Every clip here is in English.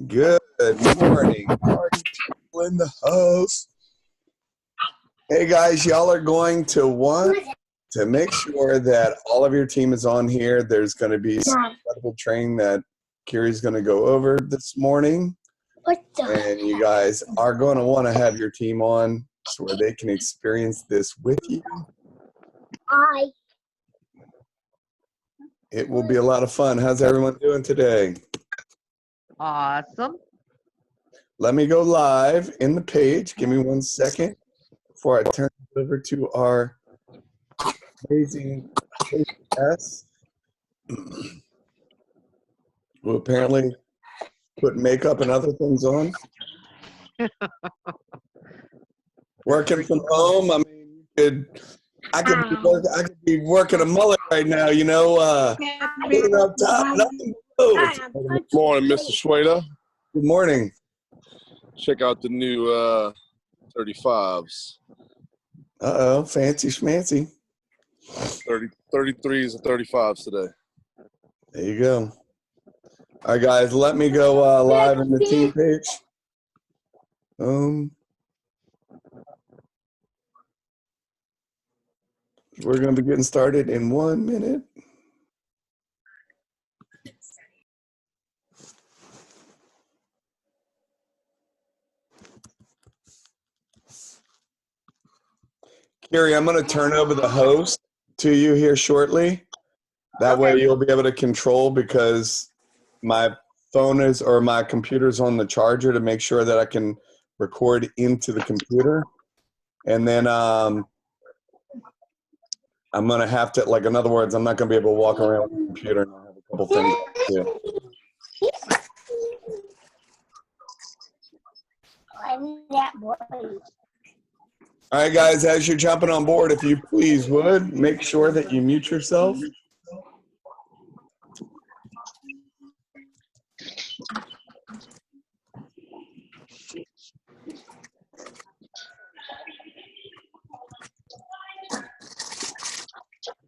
Good morning. Party people in the house. Hey guys, y'all are going to want to make sure that all of your team is on here. There's going to be some incredible training that Kyrie's going to go over this morning. And you guys are going to want to have your team on so where they can experience this with you. It will be a lot of fun. How's everyone doing today? Awesome. Let me go live in the page. Give me 1 second before I turn it over to our amazing hostess, who apparently put makeup and other things on. Working from home. I mean, I could be working a mullet right now, you know, putting up top, nothing below. Good morning, Mr. Schwader. Good morning. Check out the new 35s. Uh-oh, fancy schmancy. 33s and 35s today. There you go. All right, guys, let me go live in the team page. We're going to be getting started in 1 minute. Kyrie, I'm going to turn over the host to you here shortly. That way you'll be able to control, because my phone is, or my computer's on the charger to make sure that I can record into the computer. And then I'm going to have to, like, in other words, I'm not going to be able to walk around with the computer and I have a couple things to do. All right, guys, as you're jumping on board, if you please would, make sure that you mute yourself.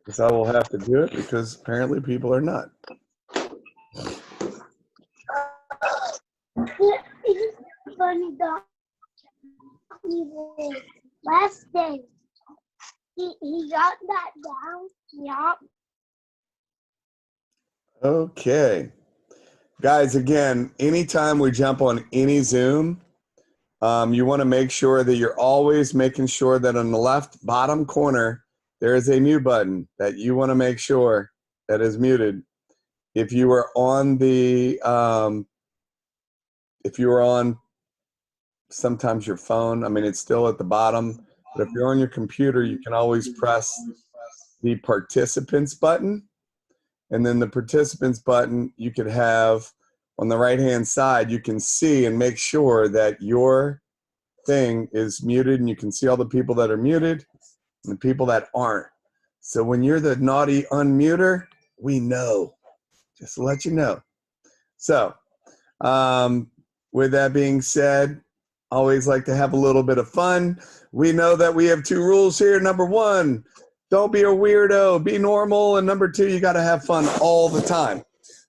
Because I will have to do it because apparently people are not. Last day, he got that down. Yup. Okay. Guys, again, anytime we jump on any Zoom, you want to make sure that you're always making sure that on the left bottom corner, there is a mute button that you want to make sure that is muted. If you are on the, if you are on sometimes your phone, I mean, it's still at the bottom, but if you're on your computer, you can always press the participants button. And then the participants button, you could have on the right-hand side, you can see and make sure that your thing is muted, and you can see all the people that are muted and the people that aren't. So when you're the naughty unmuter, we know, just to let you know. So with that being said, always like to have a little bit of fun. We know that we have 2 rules here. Number 1, don't be a weirdo, be normal. And number 2, you got to have fun all the time.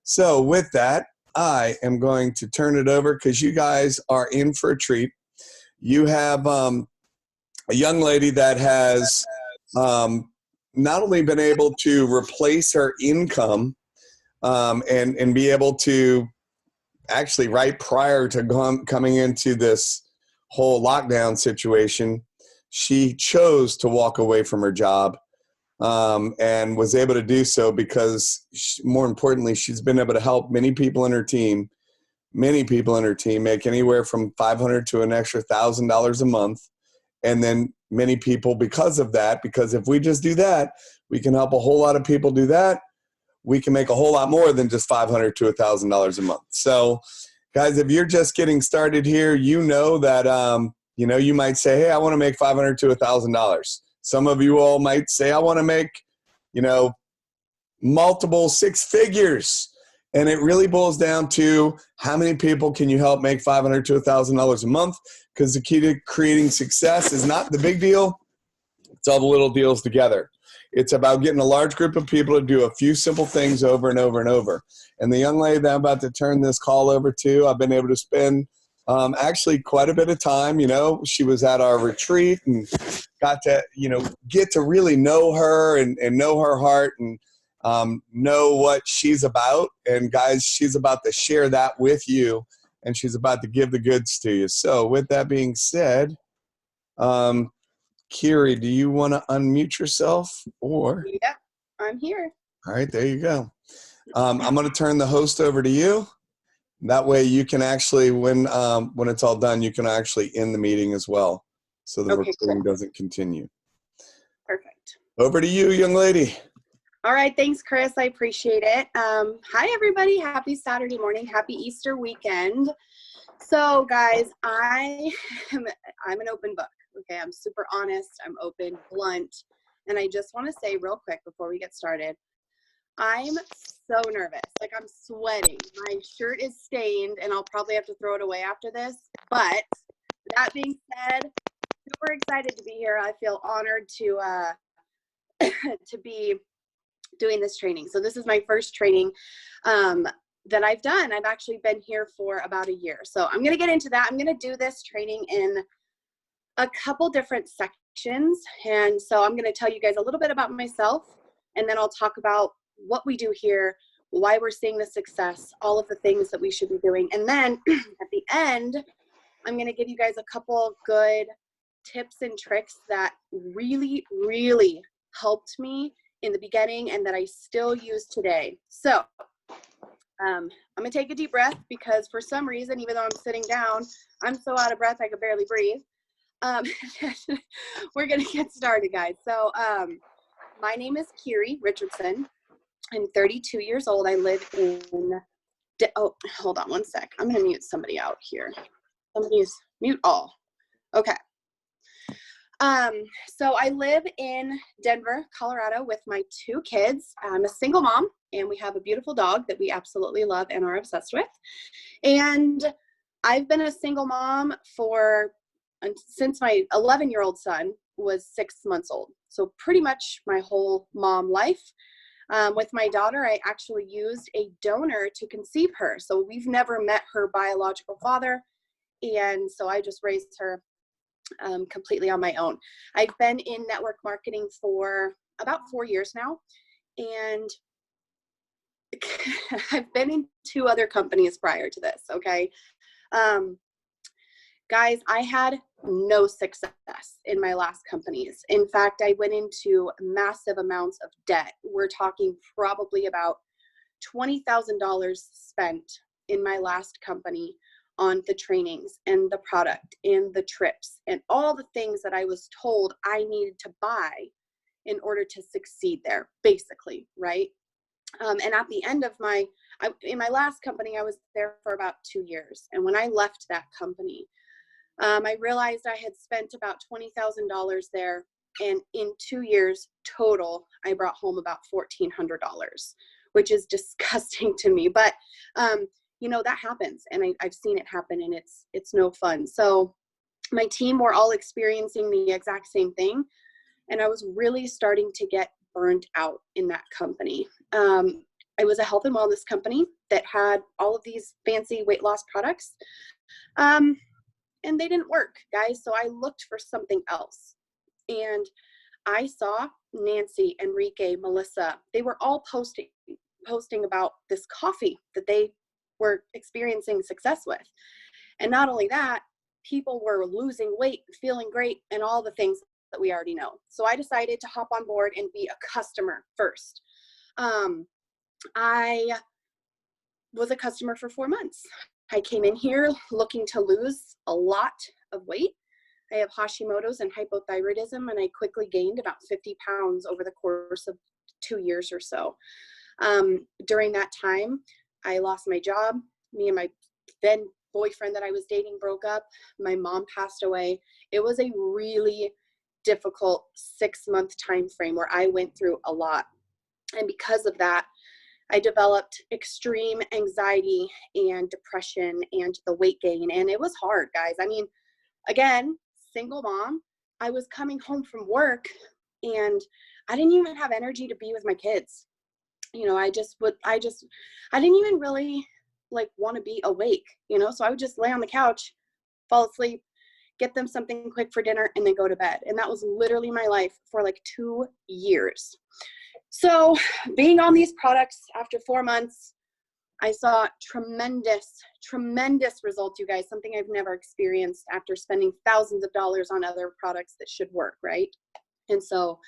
So with that, I am going to turn it over because you guys are in for a treat. You have a young lady that has not only been able to replace her income and be able to actually right prior to coming into this whole lockdown situation, she chose to walk away from her job and was able to do so because, more importantly, she's been able to help many people in her team make anywhere from $500 to an extra $1,000 a month. And then many people, because of that, because if we just do that, we can help a whole lot of people do that. We can make a whole lot more than just $500 to $1,000 a month. So, guys, if you're just getting started here, you know that, you might say, hey, I want to make $500 to $1,000. Some of you all might say, I want to make, multiple 6 figures. And it really boils down to how many people can you help make $500 to $1,000 a month? Because the key to creating success is not the big deal. It's all the little deals together. It's about getting a large group of people to do a few simple things over and over and over. And the young lady that I'm about to turn this call over to, I've been able to spend actually quite a bit of time. You know, she was at our retreat and got to, you know, get to really know her and know her heart and know what she's about. And guys, she's about to share that with you, and she's about to give the goods to you. So with that being said, Kyrie, do you want to unmute yourself? Or Yeah, I'm here. all right, there you go. I'm going to turn the host over to you. That way you can actually, when it's all done, you can actually end the meeting as well, so the recording doesn't continue. Perfect. Over to you, young lady. All right, thanks, Chris. I appreciate it. Hi, everybody. Happy Saturday morning. Happy Easter weekend. So, guys, I'm an open book. Okay, I'm super honest. I'm open, blunt, and I just want to say real quick before we get started, I'm so nervous. Like, I'm sweating. My shirt is stained, and I'll probably have to throw it away after this. But that being said, super excited to be here. I feel honored to to be doing this training. So this is my first training that I've done. I've actually been here for about a year. So I'm going to get into that. I'm going to do this training in a couple different sections. And so I'm going to tell you guys a little bit about myself, and then I'll talk about what we do here, why we're seeing the success, all of the things that we should be doing. And then at the end, I'm going to give you guys a couple good tips and tricks that really, really helped me in the beginning and that I still use today. So I'm going to take a deep breath because for some reason, even though I'm sitting down, I'm so out of breath I could barely breathe. We're going to get started, guys. So my name is Kyrie Richardson. I'm 32 years old. I live in, oh, hold on one sec. I'm going to mute somebody out here. Somebody's mute all. Okay. So I live in Denver, Colorado with my 2 kids. I'm a single mom, and we have a beautiful dog that we absolutely love and are obsessed with. And I've been a single mom since my 11-year-old son was 6 months old. So pretty much my whole mom life. With my daughter, I actually used a donor to conceive her. So we've never met her biological father. And so I just raised her completely on my own. I've been in network marketing for about 4 years now, and I've been in 2 other companies prior to this. Okay. Guys, I had no success in my last companies. In fact, I went into massive amounts of debt. We're talking probably about $20,000 spent in my last company on the trainings and the product and the trips and all the things that I was told I needed to buy in order to succeed there, basically, right? And at the end of in my last company, I was there for about 2 years. And when I left that company, I realized I had spent about $20,000 there. And in 2 years total, I brought home about $1,400, which is disgusting to me. But, you know, that happens, and I've seen it happen, and it's no fun. So my team were all experiencing the exact same thing, and I was really starting to get burned out in that company. It was a health and wellness company that had all of these fancy weight loss products, and they didn't work, guys. So I looked for something else, and I saw Nancy, Enrique, Melissa. They were all posting about this coffee that they were experiencing success with. And not only that, people were losing weight, feeling great, and all the things that we already know. So I decided to hop on board and be a customer first. I was a customer for 4 months. I came in here looking to lose a lot of weight. I have Hashimoto's and hypothyroidism, and I quickly gained about 50 pounds over the course of 2 years or so. During that time, I lost my job. Me and my then boyfriend that I was dating broke up. My mom passed away. It was a really difficult 6-month time frame where I went through a lot. And because of that, I developed extreme anxiety and depression and the weight gain. And it was hard, guys. I mean, again, single mom, I was coming home from work and I didn't even have energy to be with my kids. You know, I didn't even really like want to be awake, you know, so I would just lay on the couch, fall asleep, get them something quick for dinner, and then go to bed. And that was literally my life for like 2 years. So being on these products after 4 months, I saw tremendous results, you guys, something I've never experienced after spending thousands of dollars on other products that should work, right? And so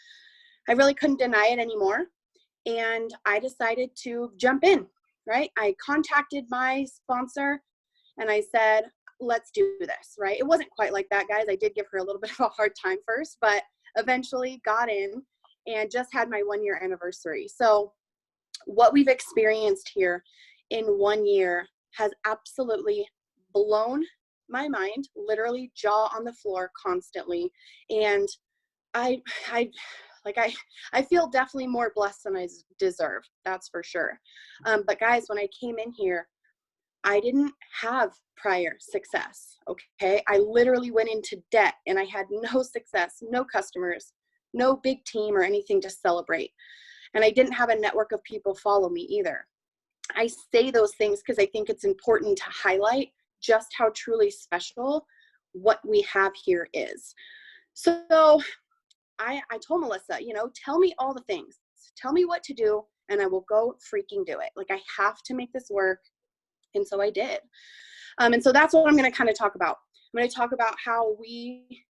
I really couldn't deny it anymore. And I decided to jump in, right? I contacted my sponsor and I said, let's do this, right? It wasn't quite like that, guys. I did give her a little bit of a hard time first, but eventually got in and just had my 1-year anniversary. So what we've experienced here in 1 year has absolutely blown my mind, literally jaw on the floor constantly. And I feel definitely more blessed than I deserve. That's for sure. But guys, when I came in here, I didn't have prior success. Okay. I literally went into debt and I had no success, no customers, no big team or anything to celebrate. And I didn't have a network of people follow me either. I say those things because I think it's important to highlight just how truly special what we have here is. So I told Melissa, you know, tell me all the things, tell me what to do, and I will go freaking do it. Like, I have to make this work. And so I did. And so that's what I'm going to kind of talk about. I'm going to talk about how we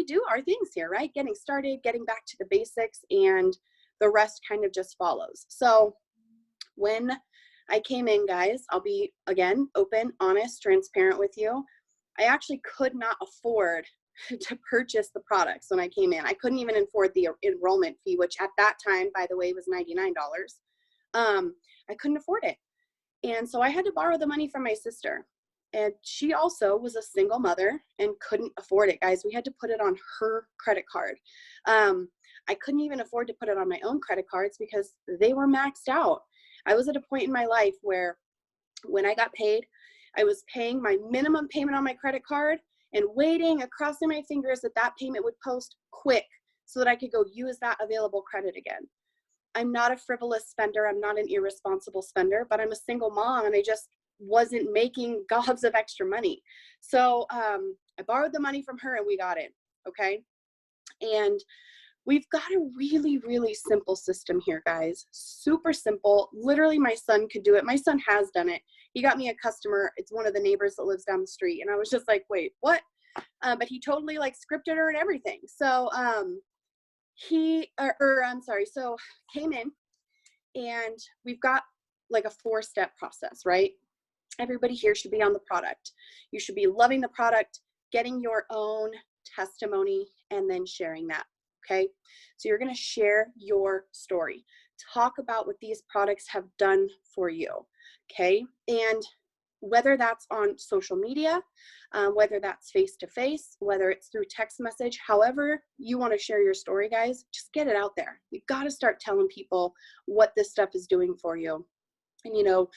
do our things here, right? Getting started, getting back to the basics, and the rest kind of just follows. So when I came in, guys, I'll be, again, open, honest, transparent with you. I actually could not afford to purchase the products when I came in. I couldn't even afford the enrollment fee, which at that time, by the way, was $99. I couldn't afford it. And so I had to borrow the money from my sister. And she also was a single mother and couldn't afford it, guys. We had to put it on her credit card. I couldn't even afford to put it on my own credit cards because they were maxed out. I was at a point in my life where when I got paid, I was paying my minimum payment on my credit card and waiting and crossing my fingers that that payment would post quick so that I could go use that available credit again. I'm not a frivolous spender. I'm not an irresponsible spender, but I'm a single mom and I just wasn't making gobs of extra money. So I borrowed the money from her and we got it. Okay. And we've got a really, really simple system here, guys. Super simple. Literally, my son could do it. My son has done it. He got me a customer. It's one of the neighbors that lives down the street. And I was just like, wait, what? But he totally like scripted her and everything. So so came in and we've got like a 4-step process, right? Everybody here should be on the product. You should be loving the product, getting your own testimony, and then sharing that. Okay. So you're going to share your story. Talk about what these products have done for you. Okay. And whether that's on social media, whether that's face-to-face, whether it's through text message, however you want to share your story, guys, just get it out there. You've got to start telling people what this stuff is doing for you. And, you know,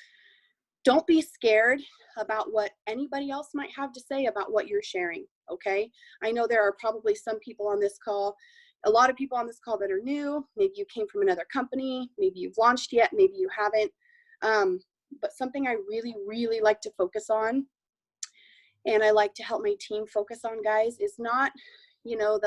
don't be scared about what anybody else might have to say about what you're sharing. Okay. I know there are probably some people on this call, a lot of people on this call that are new. Maybe you came from another company. Maybe you've launched yet. Maybe you haven't. But something I really, really like to focus on, and I like to help my team focus on, guys, is not, you know,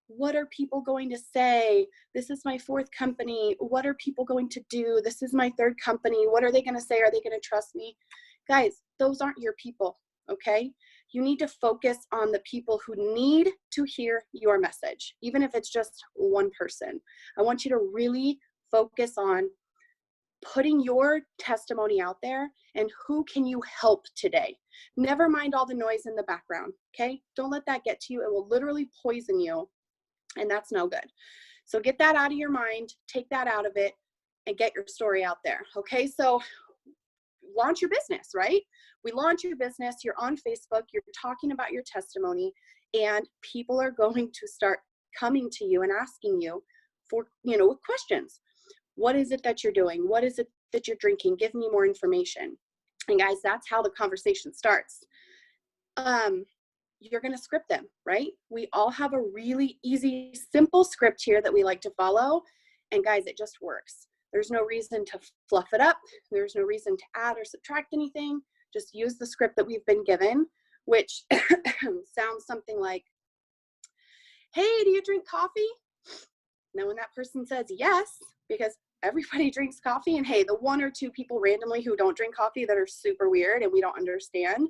what are people going to say? This is my 4th company. What are people going to do? This is my 3rd company. What are they going to say? Are they going to trust me? Guys, those aren't your people, okay? You need to focus on the people who need to hear your message, even if it's just one person. I want you to really focus on putting your testimony out there and who can you help today. Never mind all the noise in the background, okay? Don't let that get to you. It will literally poison you, and that's no good. So get that out of your mind, take that out of it, and get your story out there, okay? So launch your business, right? We launch your business, you're on Facebook, you're talking about your testimony, and people are going to start coming to you and asking you for, you know, with questions. What is it that you're doing? What is it that you're drinking? Give me more information. And guys, that's how the conversation starts. you're going to script them, right? We all have a really easy, simple script here that we like to follow. And guys, it just works. There's no reason to fluff it up. There's no reason to add or subtract anything. Just use the script that we've been given, which sounds something like, hey, do you drink coffee? Now, when that person says yes, because everybody drinks coffee, and hey, the 1 or 2 people randomly who don't drink coffee that are super weird and we don't understand,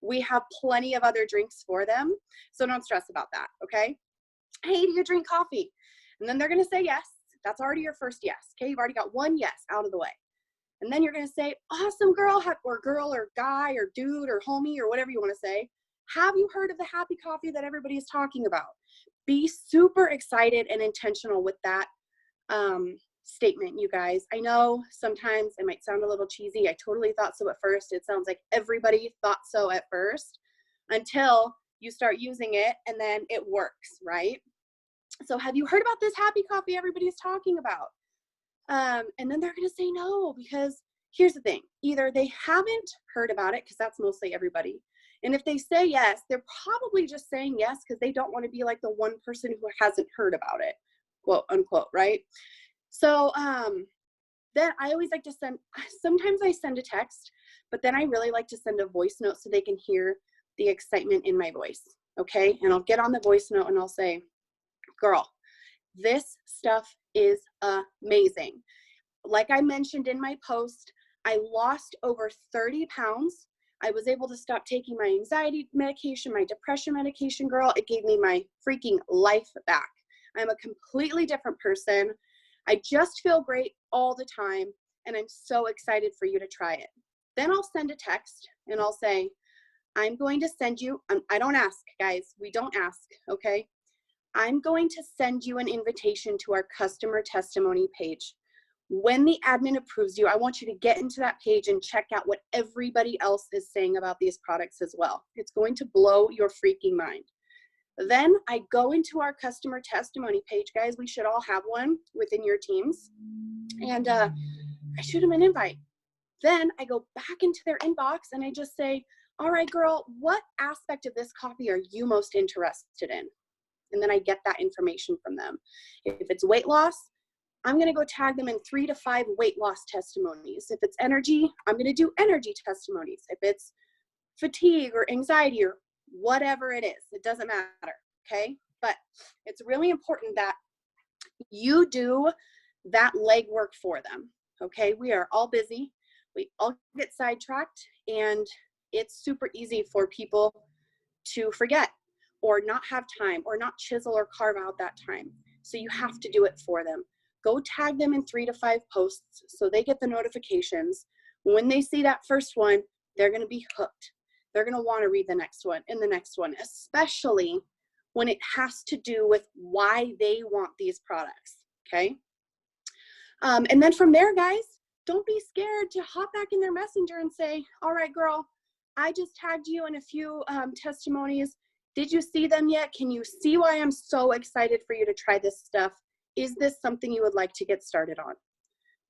we have plenty of other drinks for them. So don't stress about that, okay? Hey, do you drink coffee? And then they're gonna say yes. That's already your first yes, okay? You've already got one yes out of the way. And then you're gonna say, awesome girl, or guy, or dude, or homie, or whatever you wanna say. Have you heard of the happy coffee that everybody is talking about? Be super excited and intentional with that statement, you guys. I know sometimes it might sound a little cheesy. I totally thought so at first. It sounds like everybody thought so at first until you start using it and then it works, right? So have you heard about this happy coffee everybody's talking about? And then they're going to say no, because here's the thing. Either they haven't heard about it, because that's mostly everybody. And if they say yes, they're probably just saying yes because they don't want to be like the one person who hasn't heard about it, quote unquote, right? So then I always like to sometimes I send a text, but then I really like to send a voice note so they can hear the excitement in my voice, okay? And I'll get on the voice note and I'll say, girl, this stuff is amazing. Like I mentioned in my post, I lost over 30 pounds. I was able to stop taking my anxiety medication, my depression medication, girl. It gave me my freaking life back. I'm a completely different person. I just feel great all the time, and I'm so excited for you to try it. Then I'll send a text, and I'll say, I'm going to send you, I don't ask, guys. We don't ask, okay? I'm going to send you an invitation to our customer testimony page. When the admin approves you, I want you to get into that page and check out what everybody else is saying about these products as well. It's going to blow your freaking mind. Then I go into our customer testimony page. Guys, we should all have one within your teams. And I shoot them an invite. Then I go back into their inbox and I just say, all right, girl, what aspect of this coffee are you most interested in? And then I get that information from them. If it's weight loss, I'm going to go tag them in 3 to 5 weight loss testimonies. If it's energy, I'm going to do energy testimonies. If it's fatigue or anxiety or whatever it is, it doesn't matter, okay? But it's really important that you do that legwork for them, okay? We are all busy. We all get sidetracked, and it's super easy for people to forget or not have time or not chisel or carve out that time. So you have to do it for them. Go tag them in 3 to 5 posts so they get the notifications. When they see that first one, they're going to be hooked. They're going to want to read the next one and the next one, especially when it has to do with why they want these products, okay? And then from there, guys, don't be scared to hop back in their messenger and say, all right, girl, I just tagged you in a few testimonies. Did you see them yet? Can you see why I'm so excited for you to try this stuff? Is this something you would like to get started on?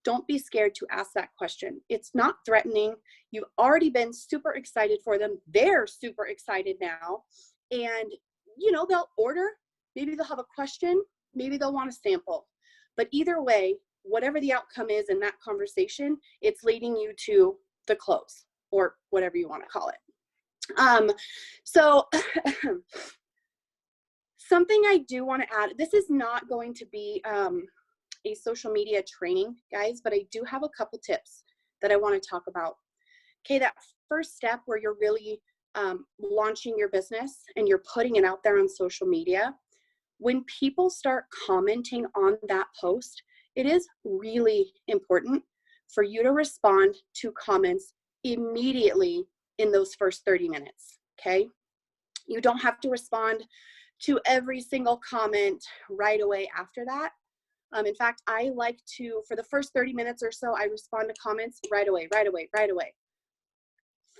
Don't be scared to ask that question. It's not threatening. You've already been super excited for them. They're super excited now. And, you know, they'll order. Maybe they'll have a question. Maybe they'll want a sample. But either way, whatever the outcome is in that conversation, it's leading you to the close or whatever you want to call it. So something I do want to add, this is not going to be a social media training, guys, but I do have a couple tips that I want to talk about. Okay, that first step where you're really launching your business and you're putting it out there on social media, when people start commenting on that post, it is really important for you to respond to comments immediately in those first 30 minutes, okay? You don't have to respond to every single comment right away after that. In fact, I like to, for the first 30 minutes or so, I respond to comments right away.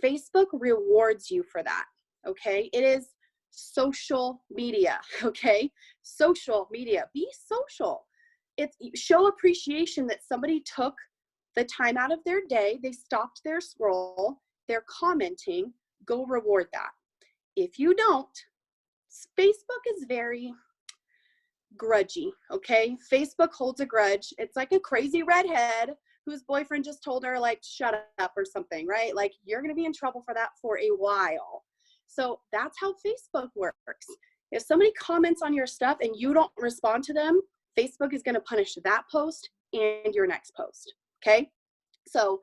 Facebook rewards you for that, okay? It is social media, okay? Social media, be social. It's show appreciation that somebody took the time out of their day, they stopped their scroll, they're commenting, go reward that. If you don't, Facebook is very grudgy, okay? Facebook holds a grudge. It's like a crazy redhead whose boyfriend just told her, like, shut up or something, right? Like, you're going to be in trouble for that for a while. So that's how Facebook works. If somebody comments on your stuff and you don't respond to them, Facebook is going to punish that post and your next post, okay? So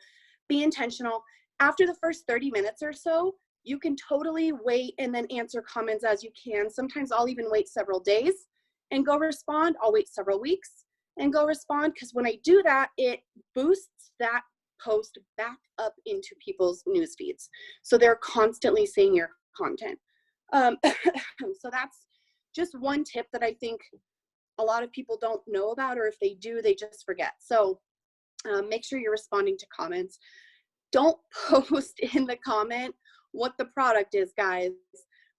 be intentional. After the first 30 minutes or so, you can totally wait and then answer comments as you can. Sometimes I'll even wait several days and go respond. I'll wait several weeks and go respond, because when I do that, it boosts that post back up into people's news feeds. So they're constantly seeing your content. So that's just one tip that I think a lot of people don't know about, or if they do, they just forget. So make sure you're responding to comments. Don't post in the comment what the product is, guys.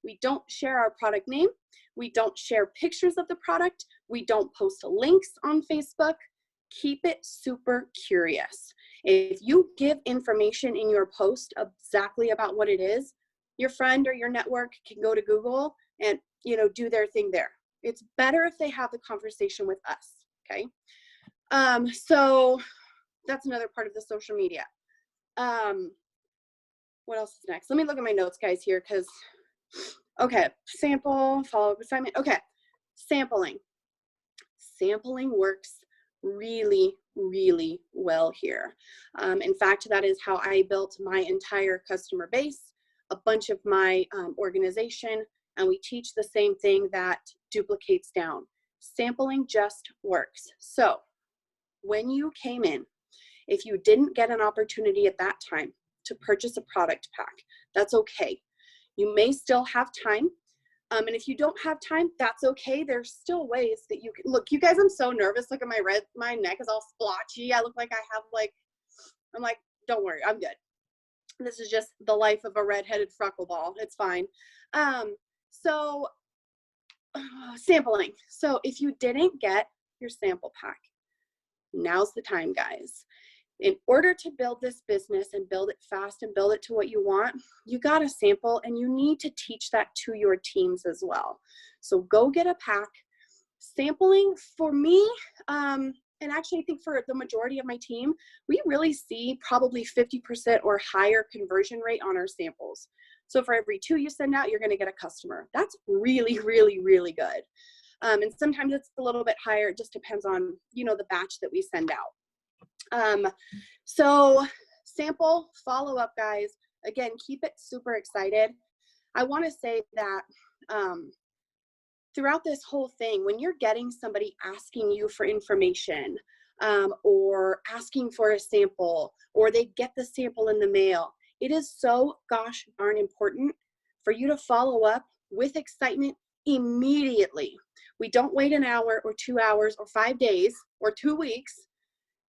We don't share our product name. We don't share pictures of the product. We don't post links on Facebook. Keep it super curious. If you give information in your post exactly about what it is, your friend or your network can go to Google and, do their thing there. It's better if they have the conversation with us, okay? So that's another part of the social media. What else is next? Let me look at my notes, guys, here, because, okay, sample, follow-up assignment. Okay, sampling. Sampling works really, really well here. In fact, that is how I built my entire customer base, a bunch of my organization, and we teach the same thing that duplicates down. Sampling just works. So when you came in, if you didn't get an opportunity at that time to purchase a product pack, that's okay. You may still have time. And if you don't have time, that's okay. There's still ways that you can, look, you guys, I'm so nervous. Look at my neck is all splotchy. I look like I have I'm like, don't worry, I'm good. This is just the life of a redheaded freckle ball. It's fine. So sampling. So if you didn't get your sample pack, now's the time, guys. In order to build this business and build it fast and build it to what you want, you got to sample, and you need to teach that to your teams as well. So go get a pack. Sampling for me, and actually I think for the majority of my team, we really see probably 50% or higher conversion rate on our samples. So for every 2 you send out, you're going to get a customer. That's really, really, really good. And sometimes it's a little bit higher. It just depends on, the batch that we send out. So sample, follow up, guys. Again, keep it super excited. I want to say that throughout this whole thing, when you're getting somebody asking you for information, or asking for a sample, or they get the sample in the mail, it is so gosh darn important for you to follow up with excitement immediately. We don't wait an hour or 2 hours or 5 days or 2 weeks.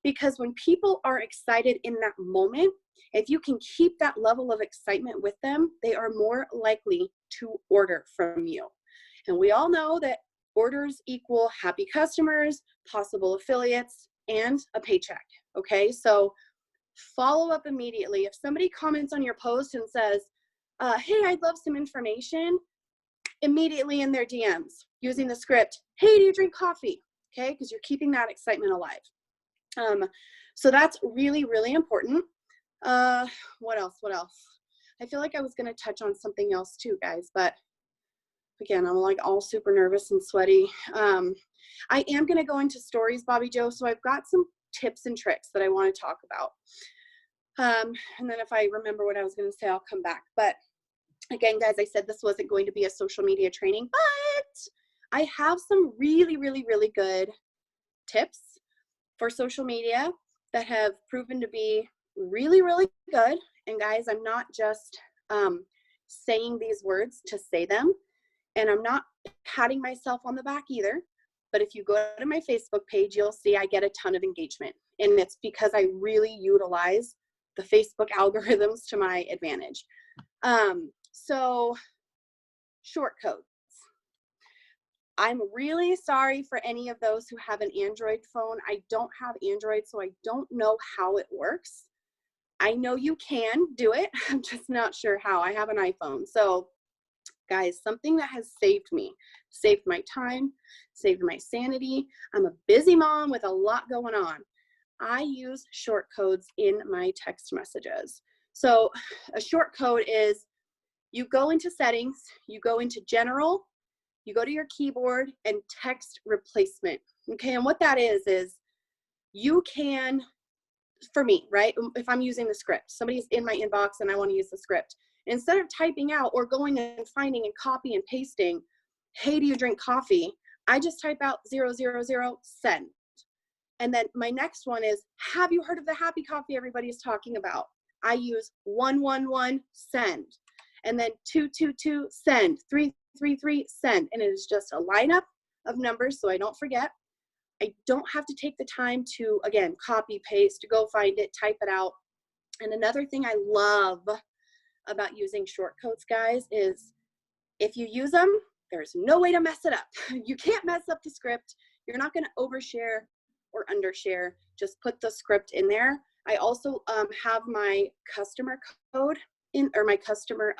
Because when people are excited in that moment, if you can keep that level of excitement with them, they are more likely to order from you. And we all know that orders equal happy customers, possible affiliates, and a paycheck, okay? So follow up immediately. If somebody comments on your post and says, hey, I'd love some information, immediately in their DMs, using the script, hey, do you drink coffee? Okay, because you're keeping that excitement alive. So that's really, really important. What else? I feel like I was going to touch on something else too, guys, but again, I'm like all super nervous and sweaty. I am going to go into stories, Bobby Joe. So I've got some tips and tricks that I want to talk about. And then if I remember what I was going to say, I'll come back. But again, guys, I said this wasn't going to be a social media training, but I have some really, really, really good tips for social media that have proven to be really, really good. And guys, I'm not just saying these words to say them, and I'm not patting myself on the back either. But if you go to my Facebook page, you'll see I get a ton of engagement. And it's because I really utilize the Facebook algorithms to my advantage. So short codes. I'm really sorry for any of those who have an Android phone. I don't have Android, so I don't know how it works. I know you can do it. I'm just not sure how. I have an iPhone. So Guys, something that has saved me, saved my time, saved my sanity. I'm a busy mom with a lot going on. I use short codes in my text messages. So a short code is you go into settings, you go into general, you go to your keyboard and text replacement. Okay, and what that is you can, for me, right? If I'm using the script, somebody's in my inbox and I want to use the script. Instead of typing out or going and finding and copy and pasting, hey, do you drink coffee? I just type out 000, send. And then my next one is, have you heard of the happy coffee everybody's talking about? I use 111, send. And then 222, send. 333, send. And it is just a lineup of numbers so I don't forget. I don't have to take the time to, again, copy, paste, go find it, type it out. And another thing I love about using short codes, guys, is if you use them, there's no way to mess it up. You can't mess up the script. You're not going to overshare or undershare. Just put the script in there. I also have my customer code in, or my customer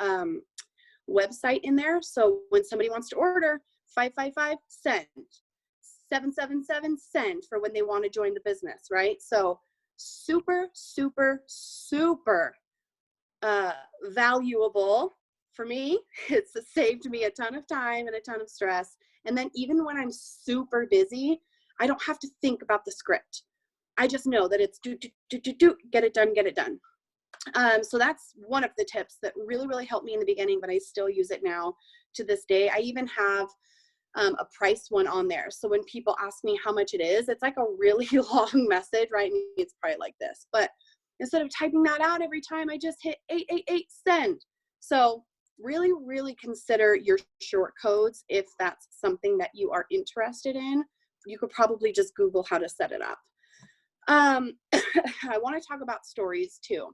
website in there. So when somebody wants to order, 555, send. 777, send for when they want to join the business, right? So super, super, super valuable for me. It's saved me a ton of time and a ton of stress. And then even when I'm super busy, I don't have to think about the script. I just know that it's do, get it done, get it done. So that's one of the tips that really, really helped me in the beginning, but I still use it now to this day. I even have a price one on there. So when people ask me how much it is, it's like a really long message, right? And it's probably like this, but instead of typing that out every time, I just hit 888 send. So really, really consider your short codes if that's something that you are interested in. You could probably just Google how to set it up. I want to talk about stories too.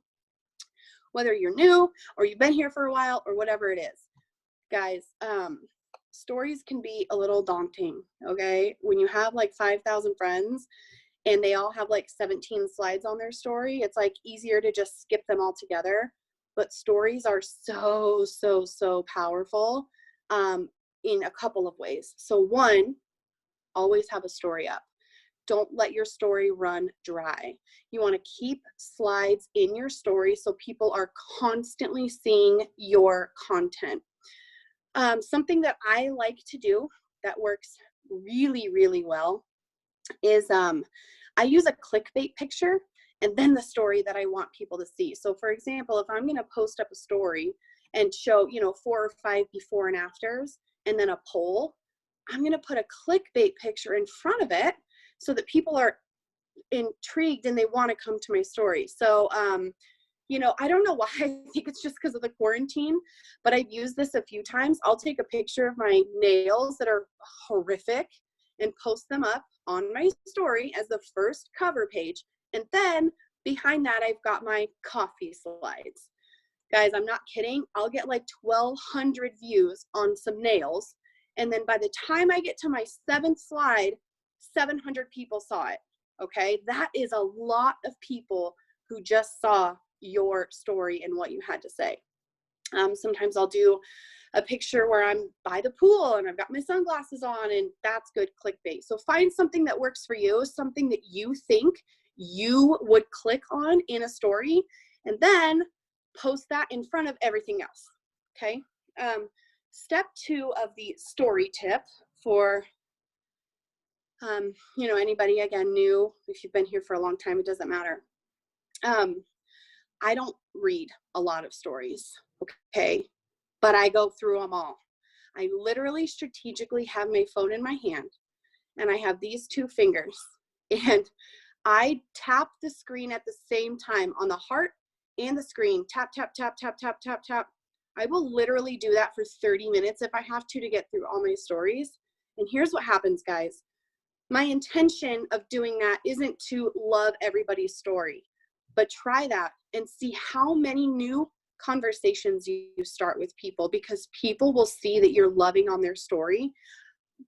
Whether you're new or you've been here for a while or whatever it is. Guys, stories can be a little daunting, okay? When you have like 5,000 friends and they all have like 17 slides on their story, it's like easier to just skip them all together. But stories are so, so, so powerful in a couple of ways. So one, always have a story up. Don't let your story run dry. You want to keep slides in your story so people are constantly seeing your content. Something that I like to do that works really, really well is I use a clickbait picture and then the story that I want people to see. So for example, if I'm going to post up a story and show, 4 or 5 before and afters and then a poll, I'm going to put a clickbait picture in front of it so that people are intrigued and they want to come to my story. So, I don't know why. I think it's just because of the quarantine, but I've used this a few times. I'll take a picture of my nails that are horrific and post them up on my story as the first cover page. And then behind that, I've got my coffee slides. Guys, I'm not kidding. I'll get like 1,200 views on some nails. And then by the time I get to my 7th slide, 700 people saw it. Okay, that is a lot of people who just saw your story and what you had to say. Sometimes I'll do a picture where I'm by the pool and I've got my sunglasses on, and that's good clickbait. So find something that works for you, something that you think you would click on in a story, and then post that in front of everything else. Okay. Step 2 of the story tip for anybody, again, new, if you've been here for a long time, it doesn't matter. I don't read a lot of stories, okay, but I go through them all. I literally strategically have my phone in my hand and I have these 2 fingers and I tap the screen at the same time on the heart and the screen. Tap, tap, tap, tap, tap, tap, tap. I will literally do that for 30 minutes if I have to get through all my stories. And here's what happens, guys. My intention of doing that isn't to love everybody's story, but try that and see how many new conversations you start with people, because people will see that you're loving on their story.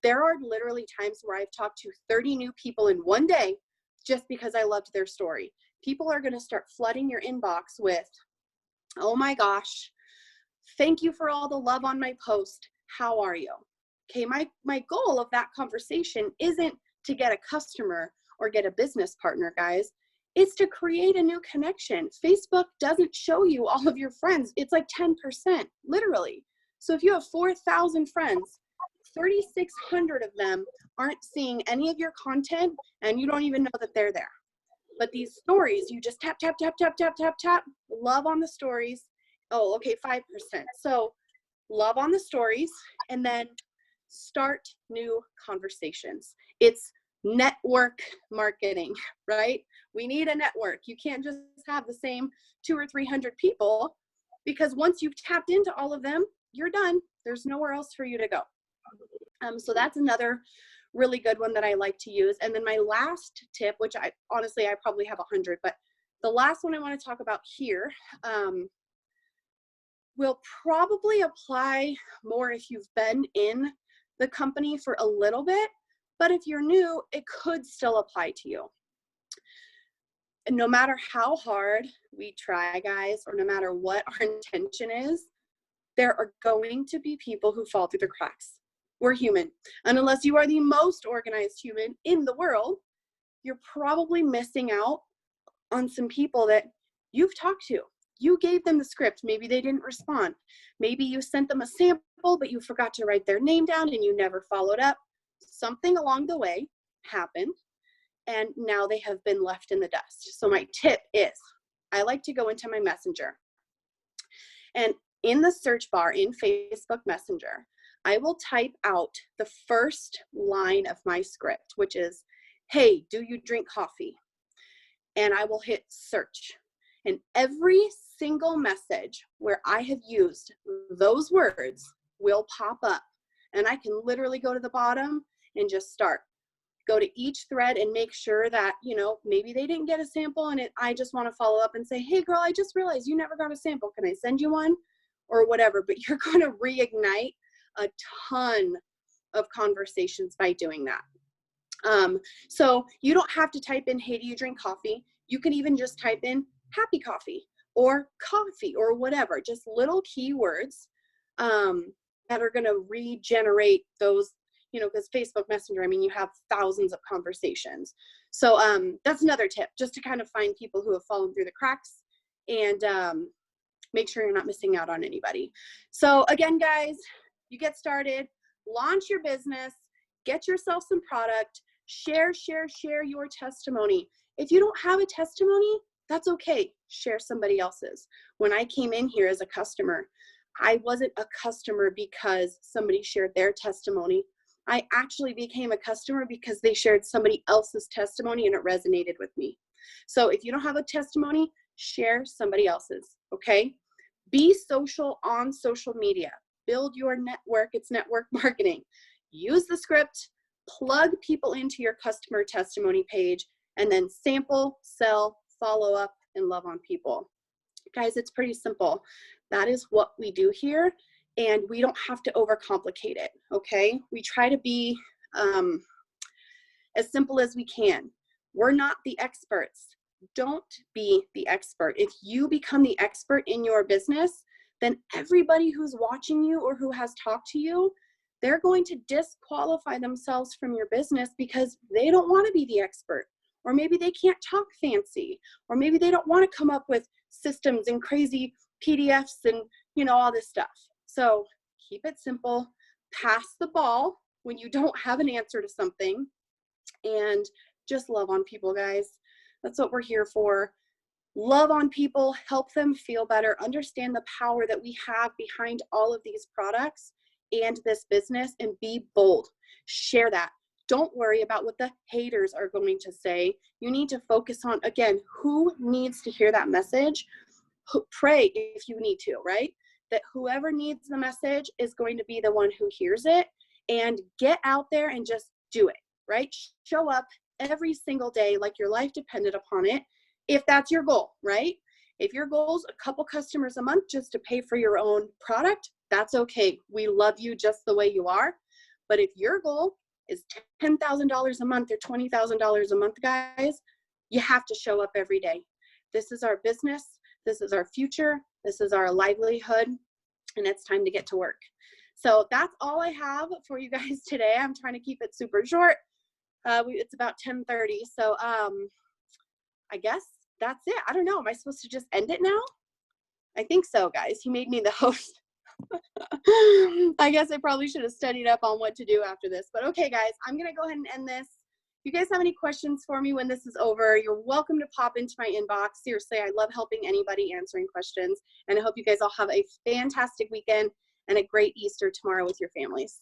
There are literally times where I've talked to 30 new people in one day just because I loved their story. People are going to start flooding your inbox with, oh my gosh, Thank you for all the love on my post. How are you? Okay, my goal of that conversation isn't to get a customer or get a business partner, guys. It's to create a new connection. Facebook doesn't show you all of your friends. It's like 10%, literally. So if you have 4,000 friends, 3,600 of them aren't seeing any of your content, and you don't even know that they're there. But these stories, you just tap, tap, tap, tap, tap, tap, tap, love on the stories. Oh, okay, 5%. So love on the stories, and then start new conversations. It's network marketing, right? We need a network. You can't just have the same 200 or 300 people, because once you've tapped into all of them, you're done. There's nowhere else for you to go. So that's another really good one that I like to use. And then my last tip, which I probably have 100, but the last one I want to talk about here will probably apply more if you've been in the company for a little bit, but if you're new, it could still apply to you. And no matter how hard we try, guys, or no matter what our intention is, there are going to be people who fall through the cracks. We're human. And unless you are the most organized human in the world, you're probably missing out on some people that you've talked to. You gave them the script. Maybe they didn't respond. Maybe you sent them a sample, but you forgot to write their name down and you never followed up. Something along the way happened, and now they have been left in the dust. So my tip is, I like to go into my Messenger. And in the search bar in Facebook Messenger, I will type out the first line of my script, which is, hey, do you drink coffee? And I will hit search. And every single message where I have used those words will pop up. And I can literally go to the bottom and just start. Go to each thread and make sure that, maybe they didn't get a sample, and I just want to follow up and say, hey girl, I just realized you never got a sample. Can I send you one? Or whatever. But you're going to reignite a ton of conversations by doing that. So you don't have to type in, hey, do you drink coffee? You can even just type in happy coffee or whatever, just little keywords that are going to regenerate those, because Facebook Messenger, you have thousands of conversations. So that's another tip, just to kind of find people who have fallen through the cracks and make sure you're not missing out on anybody. So again, guys, you get started, launch your business, get yourself some product, share your testimony. If you don't have a testimony, that's okay. Share somebody else's. When I came in here as a customer, I wasn't a customer because somebody shared their testimony. I actually became a customer because they shared somebody else's testimony and it resonated with me. So if you don't have a testimony, share somebody else's, okay? Be social on social media. Build your network. It's network marketing. Use the script, plug people into your customer testimony page, and then sample, sell, follow up, and love on people. Guys, it's pretty simple. That is what we do here, and we don't have to overcomplicate it, okay? We try to be as simple as we can. We're not the experts. Don't be the expert. If you become the expert in your business, then everybody who's watching you or who has talked to you, they're going to disqualify themselves from your business because they don't want to be the expert. Or maybe they can't talk fancy, or maybe they don't want to come up with systems and crazy PDFs and, all this stuff. So keep it simple, pass the ball when you don't have an answer to something, and just love on people, guys. That's what we're here for. Love on people, help them feel better, understand the power that we have behind all of these products and this business, and be bold. Share that. Don't worry about what the haters are going to say. You need to focus on, again, who needs to hear that message. Pray if you need to, right? That whoever needs the message is going to be the one who hears it, and get out there and just do it, right? Show up every single day like your life depended upon it, if that's your goal, right? If your goal is a couple customers a month just to pay for your own product, that's okay. We love you just the way you are. But if your goal is $10,000 a month or $20,000 a month, guys, you have to show up every day. This is our business. This is our future. This is our livelihood. and it's time to get to work. So that's all I have for you guys today. I'm trying to keep it super short. It's about 10:30. So I guess that's it. I don't know. Am I supposed to just end it now? I think so, guys. You made me the host. I guess I probably should have studied up on what to do after this. But okay, guys, I'm going to go ahead and end this. If you guys have any questions for me when this is over, you're welcome to pop into my inbox. Seriously, I love helping anybody answering questions. And I hope you guys all have a fantastic weekend and a great Easter tomorrow with your families.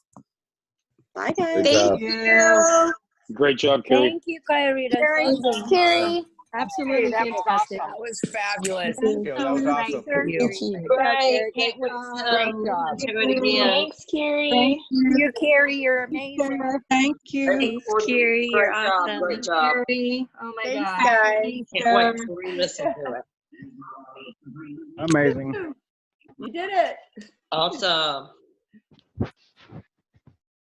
Bye, guys. Thank you. Great job, Kyrie. Thank you, Kyrie. That's Carrie, awesome. Carrie. Absolutely That was fantastic. awesome. That was fabulous. Thank That was you. awesome. Thank you. Right. Great Great job. do it again. Thanks, Carrie. Thank you, Carrie. You're amazing. Thank you. Thanks, Carrie. You're Great job. awesome. Great job. Carrie. Oh my Thanks, God. guys. Can't wait to re-listen to it. Amazing. You did it. Awesome.